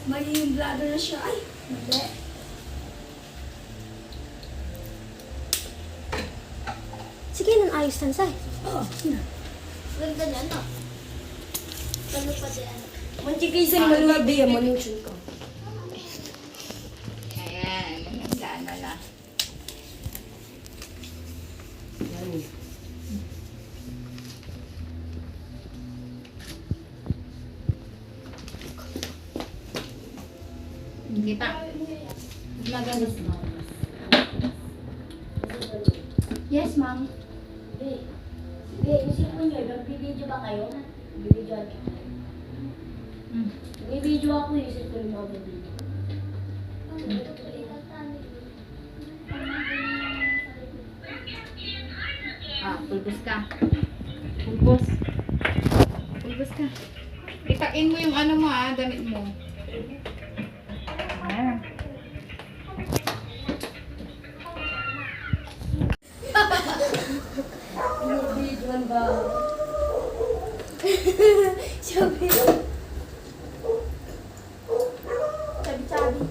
Magiging vlogger na siya. Ay, hindi. Sige, nang ayos tan say. Oo, sino? Ganda niya, no? Ganda pa din. Manchikay sa maluwag diya, manusin ko. Ayan, nagdaan na lang. Kita. Maganda si ma'am. Yes, ma'am. Isip mo nyo, nagbibideo ba kayo? Nagbibideo ka. Nagbibideo ako, isip ko yung mga video. Pulbos ka. Pulbos. Pulbos ka. Itakin mo yung ano mo damit mo. Ayan. Binibidyoan ba? Sabi.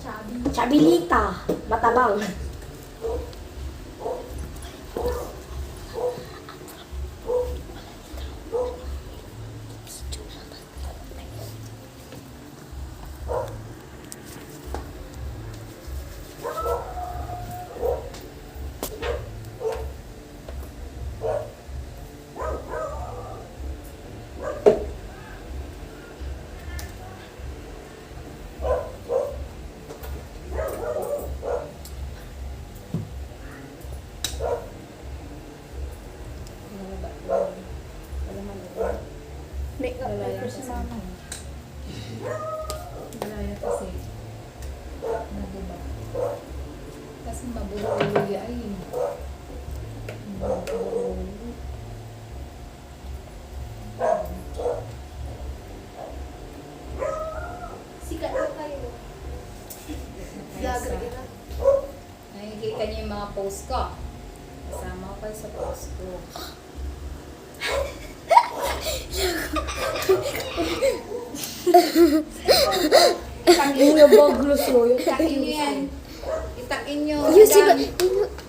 Chabi. Chabilita, matabang. Make-up paper si mama. Malaya kasi. Nabuba. Kasi mabulo ay. Sikat na kayo. Vlogger ka na. Nakikita niyo yung mga post ko. Kasama ko sa post ko. Tangin niyo ba, gulo Itakin niyo yan. Itakin niyo. Yung si ba? Madami.